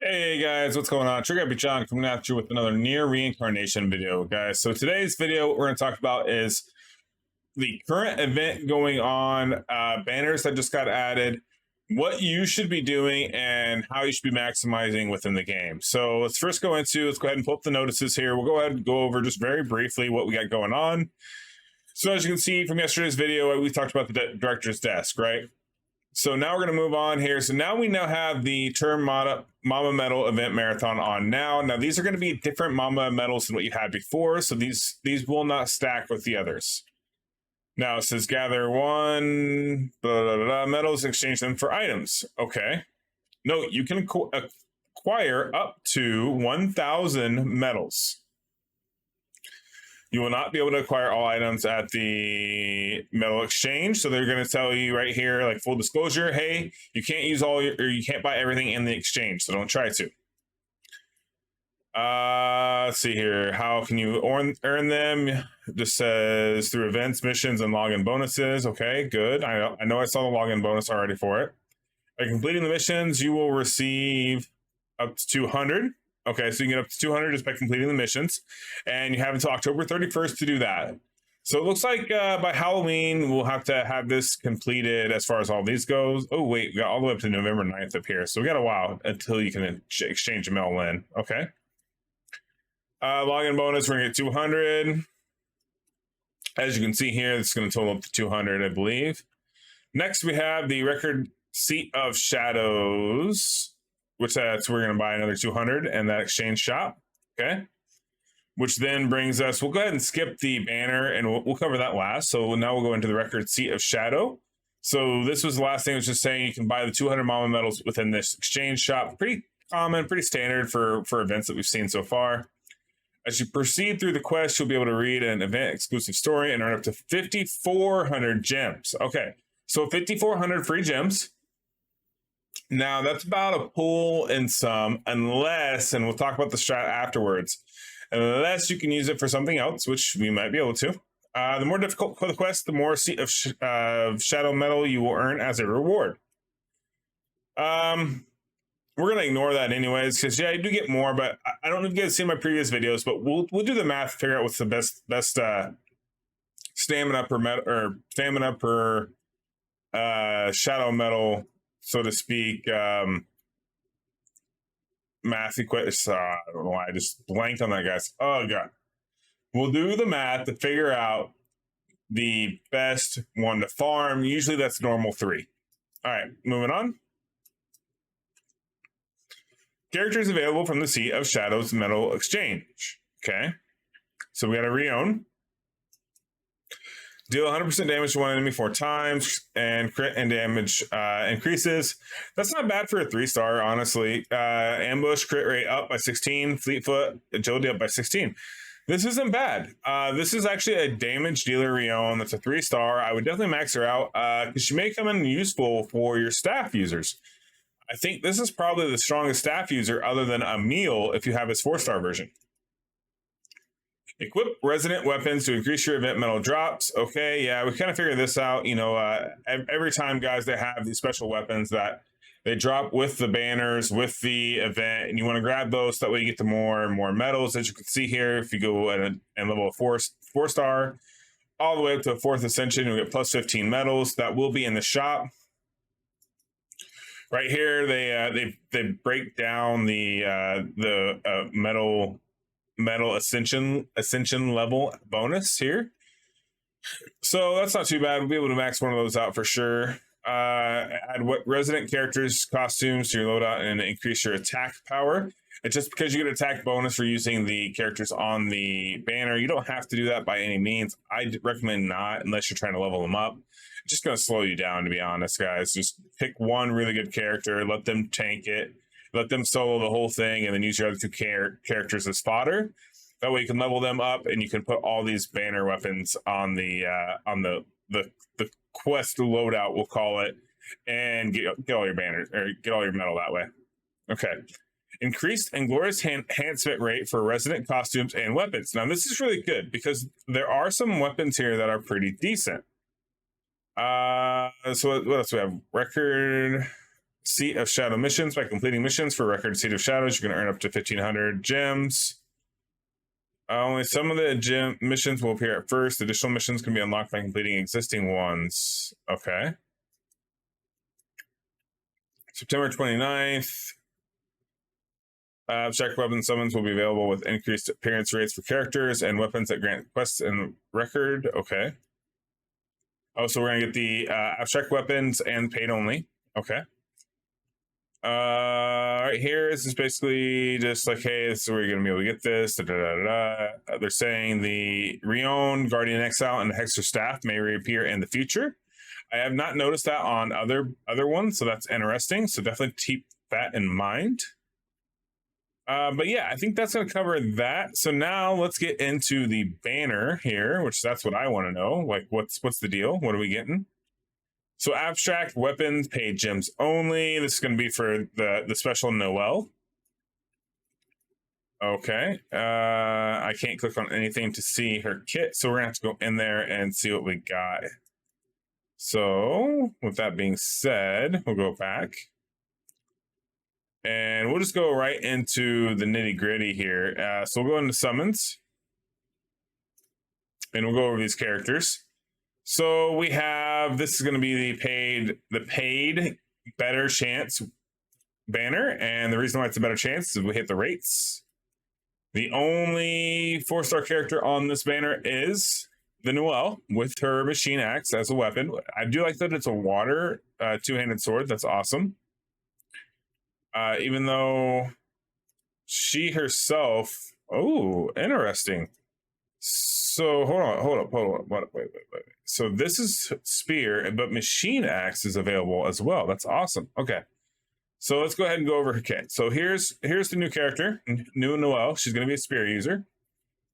Hey guys, what's going on? TriggerhappyJon coming at you with another Nier Reincarnation video, guys. So today's video, what we're going to talk about is the current event going on, banners that just got added, what you should be doing, and how you should be maximizing within the game. So let's go ahead and pull up the notices here. We'll go ahead and go over just very briefly what we got going on. So as you can see from yesterday's video, we talked about the director's desk, right? So now we're going to move on here. So now we have the Term Mama Medal event marathon on now. Now these are going to be different Mama medals than what you had before. So these will not stack with the others. Now it says gather one medals, exchange them for items. Okay. Note, you can acquire up to 1,000 medals. You will not be able to acquire all items at the medal exchange. So they're going to tell you right here, like full disclosure, hey, you can't use or you can't buy everything in the exchange. So don't try to. Let's see here. How can you earn them? It just says through events, missions, and login bonuses. Okay, good. I know I saw the login bonus already for it. By completing the missions, you will receive up to 200. Okay, so you can get up to 200 just by completing the missions, and you have until October 31st to do that. So it looks like by Halloween, we'll have to have this completed as far as all these goes. Oh, wait, we got all the way up to November 9th up here. So we got a while until you can exchange a medal in. Okay. Login bonus, we're going to get 200. As you can see here, it's going to total up to 200, I believe. Next, we have the record Seat of Shadows, which we're going to buy another 200 and that exchange shop. Okay. Which then brings us, we'll go ahead and skip the banner and we'll cover that last. So now we'll go into the record Seat of Shadow. So this was the last thing. I was just saying you can buy the 200 Mama medals within this exchange shop. Pretty common, pretty standard for events that we've seen so far. As you proceed through the quest, you'll be able to read an event exclusive story and earn up to 5,400 gems. Okay. So 5,400 free gems. Now that's about a pull in some, unless, and we'll talk about the strat afterwards, unless you can use it for something else, which we might be able to. The more difficult the quest, the more Seat of Shadow medal you will earn as a reward. We're gonna ignore that anyways, because yeah, you do get more, but I don't know if you guys seen my previous videos, but we'll do the math, figure out what's the best stamina per shadow medal, so to speak. Math equation. I don't know why I just blanked on that, guys. Oh god. We'll do the math to figure out the best one to farm. Usually that's normal 3. All right, moving on. Characters available from the Seat of Shadows medal exchange. Okay. So we got a Reon. Deal 100% damage to one enemy 4 times, and crit and damage increases. That's not bad for a 3-star, honestly. Ambush crit rate up by 16, Fleetfoot agility up by 16. This isn't bad. This is actually a damage dealer Reon that's a 3-star. I would definitely max her out because she may come in useful for your staff users. I think this is probably the strongest staff user other than Emil if you have his 4-star version. Equip resident weapons to increase your event medal drops. Okay, yeah, we kind of figured this out. You know, every time, guys, they have these special weapons that they drop with the banners, with the event, and you want to grab those. That way you get the more and more medals. As you can see here, if you go and level a 4-star, all the way up to a 4th ascension, you'll get plus 15 medals. That will be in the shop. Right here, they break down the medal ascension level bonus here. So that's not too bad. We'll be able to max one of those out for sure. Add what resident characters costumes to your loadout and increase your attack power. It's just because you get attack bonus for using the characters on the banner. You don't have to do that by any means. I recommend not unless you're trying to level them up. It's just going to slow you down, to be honest, guys. Just pick one really good character, let them tank it, let them solo the whole thing, and then use your other 2 characters as fodder. That way you can level them up, and you can put all these banner weapons on the quest loadout, we'll call it, and get all your banners or get all your metal that way. Okay. Increased and glorious enhancement rate for resident costumes and weapons. Now this is really good because there are some weapons here that are pretty decent. So what else do we have? Record Seat of Shadow missions. By completing missions for record Seat of Shadows, you're going to earn up to 1,500 gems. Only some of the gem missions will appear at first. Additional missions can be unlocked by completing existing ones. Okay. September 29th. Abstract weapon summons will be available with increased appearance rates for characters and weapons that grant quests and record. Okay. Oh, so we're going to get the abstract weapons and paid only. Okay. Right here, this is basically just like, hey, this is where you're going to be able to get this. They're saying the Rion, Guardian Exile, and the Hexer Staff may reappear in the future. I have not noticed that on other ones, so that's interesting. So definitely keep that in mind. But yeah, I think that's going to cover that. So now let's get into the banner here, which that's what I want to know. Like, what's the deal? What are we getting? So abstract weapons, paid gems only. This is going to be for the special Noelle. Okay. I can't click on anything to see her kit, so we're going to have to go in there and see what we got. So with that being said, we'll go back. And we'll just go right into the nitty gritty here. So we'll go into summons. And we'll go over these characters. So we have, this is going to be the paid better chance banner. And the reason why it's a better chance is we hit the rates. The only 4-star character on this banner is the Noelle with her machine axe as a weapon. I do like that it's a water two-handed sword. That's awesome. Even though she herself, oh, interesting. So hold up. Wait. So this is spear, but machine axe is available as well. That's awesome. Okay. So let's go ahead and go over her kit. So here's the new character, new Noelle. She's going to be a spear user.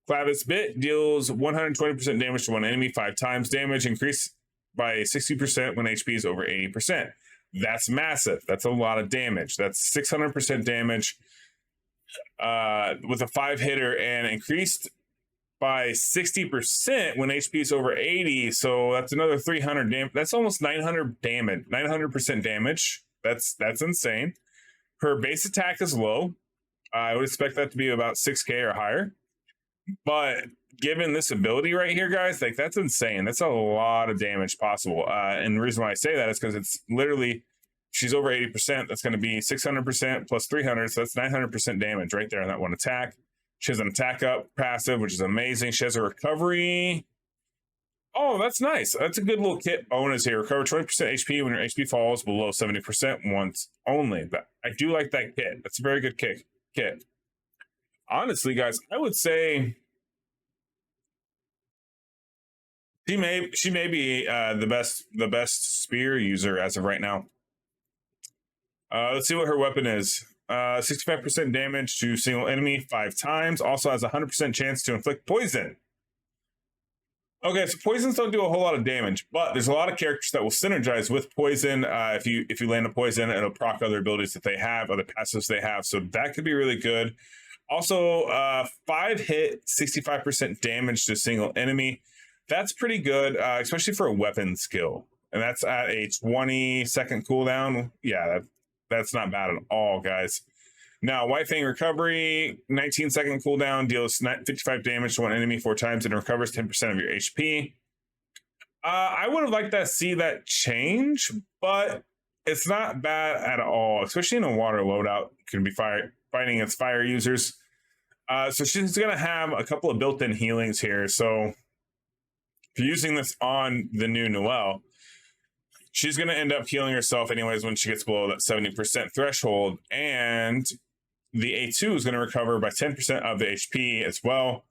Clavis Bit deals 120% damage to one enemy 5 times. Damage increased by 60% when HP is over 80%. That's massive. That's a lot of damage. That's 600% damage with a 5-hitter and increased by 60% when HP is over 80. So that's another 300 damage. That's almost 900 damage, 900% damage. That's insane. Her base attack is low. I would expect that to be about 6K or higher. But given this ability right here, guys, like that's insane. That's a lot of damage possible. And the reason why I say that is because it's literally, she's over 80%. That's going to be 600% plus 300. So that's 900% damage right there on that one attack. She has an attack up passive, which is amazing. She has a recovery. Oh, that's nice. That's a good little kit bonus here. Recover 20% HP when your HP falls below 70% once only. But I do like that kit. That's a very good kit. Honestly, guys, I would say she may be the best spear user as of right now. Let's see what her weapon is. 65% damage to single enemy 5 times. Also has a 100% chance to inflict poison. Okay, so poisons don't do a whole lot of damage, but there's a lot of characters that will synergize with poison. If you land a poison, it'll proc other abilities that they have, other passives they have. So that could be really good. Also, 5 hit, 65% damage to a single enemy. That's pretty good, especially for a weapon skill. And that's at a 20-second cooldown. Yeah, that's not bad at all, guys. Now, White Fang Recovery, 19-second cooldown, deals 55 damage to one enemy 4 times and recovers 10% of your HP. I would have liked to see that change, but it's not bad at all, especially in a water loadout. Can be fighting against fire users. So she's going to have a couple of built-in healings here. So if you're using this on the new Noelle, she's going to end up healing herself anyways when she gets below that 70% threshold. And the A2 is going to recover by 10% of the HP as well.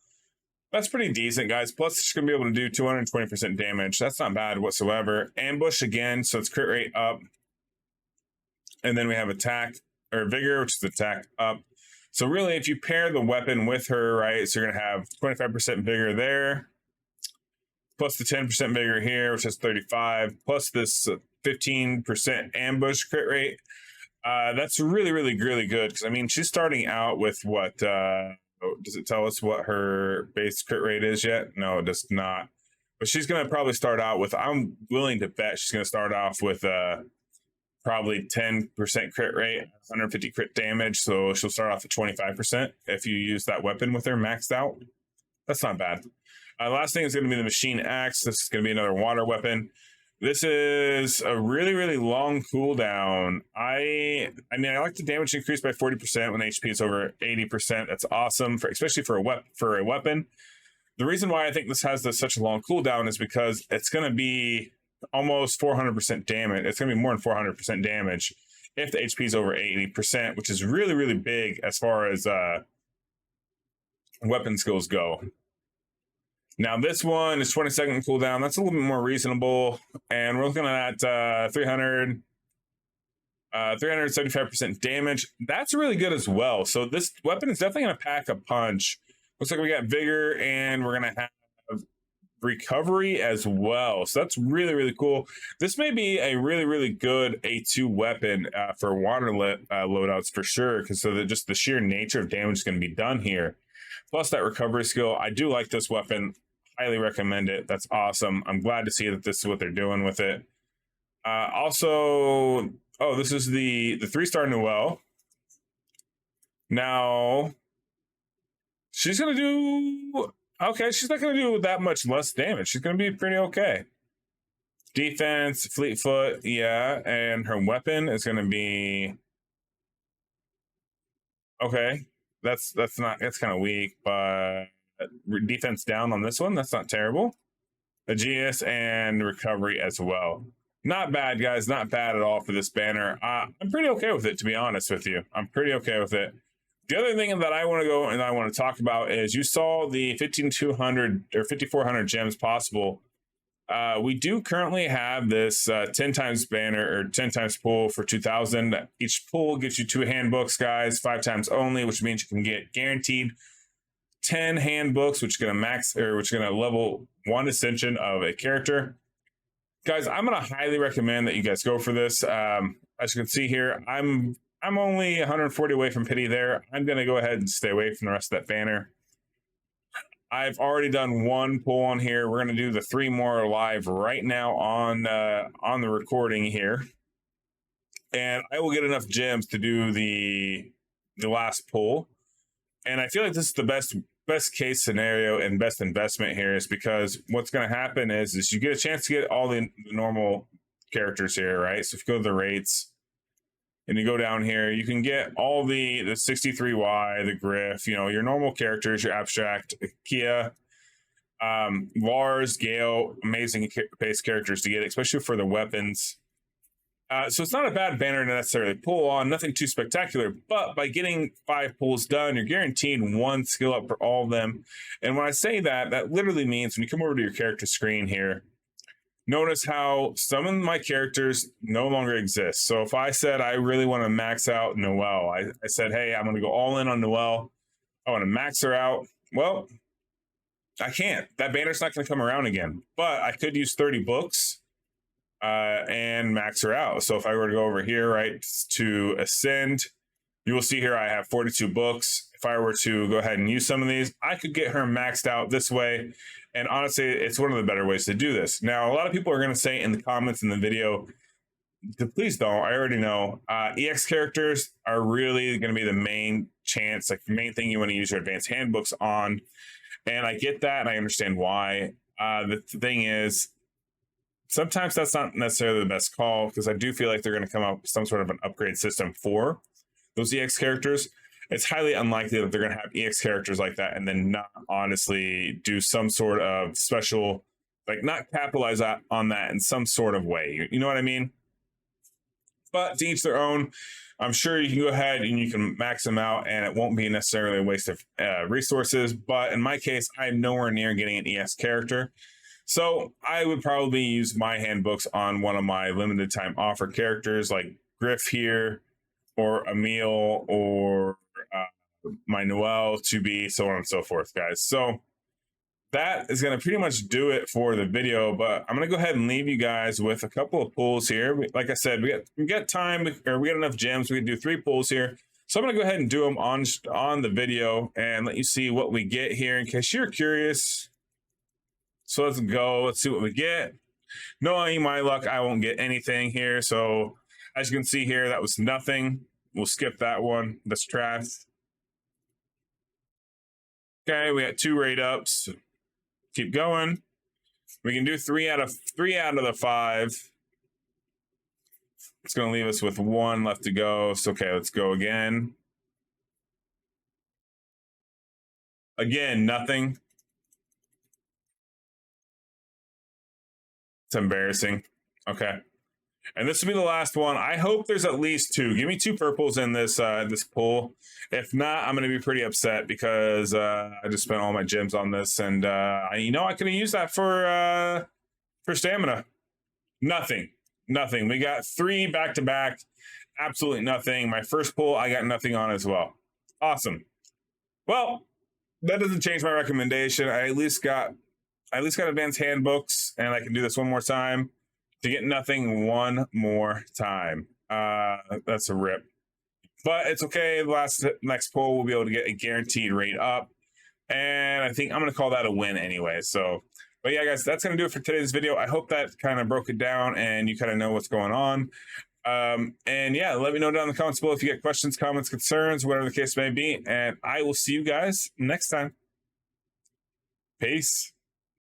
That's pretty decent, guys. Plus, she's going to be able to do 220% damage. That's not bad whatsoever. Ambush again, so it's crit rate up. And then we have attack, or vigor, which is attack up. So really, if you pair the weapon with her, right, so you're going to have 25% vigor there, plus the 10% vigor here, which is 35, plus this 15% ambush crit rate. That's really, really, really good. Because, I mean, she's starting out with what, does it tell us what her base crit rate is yet? No, it does not. But she's going to probably start out with, I'm willing to bet she's going to start off with probably 10% crit rate, 150 crit damage. So she'll start off at 25% if you use that weapon with her maxed out. That's not bad. Last thing is going to be the machine axe. This is going to be another water weapon. This is a really, really long cooldown. I mean, I like the damage increase by 40% when HP is over 80%. That's awesome, especially for a weapon. The reason why I think this has such a long cooldown is because it's going to be almost 400% damage. It's going to be more than 400% damage if the HP is over 80%, which is really, really big as far as weapon skills go. Now this one is 20-second cooldown. That's a little bit more reasonable, and we're looking at 375% damage. That's really good as well. So this weapon is definitely going to pack a punch. Looks like we got vigor, and we're going to have recovery as well. So that's really, really cool. This may be a really, really good A2 weapon for water loadouts for sure, because just the sheer nature of damage is going to be done here. Plus that recovery skill. I do like this weapon. Highly recommend it. That's awesome. I'm glad to see that this is what they're doing with it. Also, oh, this is the 3-star Noelle. Now, she's going to do... Okay, she's not going to do that much less damage. She's going to be pretty okay. Defense, fleet foot, yeah. And her weapon is going to be... Okay. That's kind of weak, but defense down on this one. That's not terrible. Aegeus and recovery as well. Not bad, guys. Not bad at all for this banner. I'm pretty okay with it, to be honest with you. I'm pretty okay with it. The other thing that I want to go and I want to talk about is you saw the 1,500 or 5,400 gems possible. We do currently have this 10 times banner or 10 times pull for 2,000. Each pull gets you 2 handbooks, guys, 5 times only, which means you can get guaranteed 10 handbooks, which is going to level 1 ascension of a character. Guys, I'm going to highly recommend that you guys go for this. As you can see here, I'm only 140 away from pity there. I'm going to go ahead and stay away from the rest of that banner. I've already done 1 pull on here. We're going to do the 3 more live right now on the recording here. And I will get enough gems to do the last pull. And I feel like this is the best case scenario and best investment here, is because what's going to happen is you get a chance to get all the normal characters here, right? So if you go to the rates and you go down here, you can get all the 63Y, the Griff, your normal characters, your abstract, Kia, Lars, Gale, amazing base characters to get, especially for the weapons. So it's not a bad banner to necessarily pull on, nothing too spectacular, but by getting 5 pulls done, you're guaranteed 1 skill up for all of them. And when I say that, that literally means when you come over to your character screen here, notice how some of my characters no longer exist. So if I said I really want to max out Noelle, I said, hey, I'm going to go all in on Noelle. I want to max her out. Well, I can't. That banner's not going to come around again. But I could use 30 books and max her out. So if I were to go over here, right, to ascend, you will see here I have 42 books. If I were to go ahead and use some of these, I could get her maxed out this way. And honestly, it's one of the better ways to do this. Now, a lot of people are going to say in the comments in the video, please don't, I already know. EX characters are really going to be the main chance, like the main thing you want to use your advanced handbooks on. And I get that, and I understand why. The thing is, sometimes that's not necessarily the best call, because I do feel like they're going to come up with some sort of an upgrade system for those EX characters. It's highly unlikely that they're going to have EX characters like that and then not honestly do some sort of special, like not capitalize on that in some sort of way. You know what I mean? But to each their own. I'm sure you can go ahead and you can max them out and it won't be necessarily a waste of resources. But in my case, I'm nowhere near getting an EX character. So I would probably use my handbooks on one of my limited time offer characters like Griff here, or Emil, or my Noelle to be, so on and so forth, guys. So that is going to pretty much do it for the video, but I'm going to go ahead and leave you guys with a couple of pulls here. Like I said, we got time, or we got enough gems. We can do 3 pulls here. So I'm going to go ahead and do them on the video and let you see what we get here in case you're curious. So let's go. Let's see what we get. Knowing my luck, I won't get anything here. So As you can see here, that was nothing. We'll skip that one. That's trash. Okay, we got 2 rate ups. Keep going. We can do 3 out of the 5. It's going to leave us with 1 left to go. So, okay, let's go again. Again, nothing. It's embarrassing. Okay. And this will be the last one. I hope there's at least 2. Give me 2 purples in this this pull. If not, I'm going to be pretty upset because I just spent all my gems on this, and I could have used that for stamina. Nothing. We got 3 back to back. Absolutely nothing. My first pull, I got nothing on as well. Awesome. Well, that doesn't change my recommendation. I at least got advanced handbooks, and I can do this one more time to get nothing one more time. That's a rip. But it's okay. The next pull, we'll be able to get a guaranteed rate up. And I think I'm going to call that a win anyway. So, but yeah, guys, that's going to do it for today's video. I hope that kind of broke it down and you kind of know what's going on. And yeah, let me know down in the comments below if you get questions, comments, concerns, whatever the case may be. And I will see you guys next time. Peace.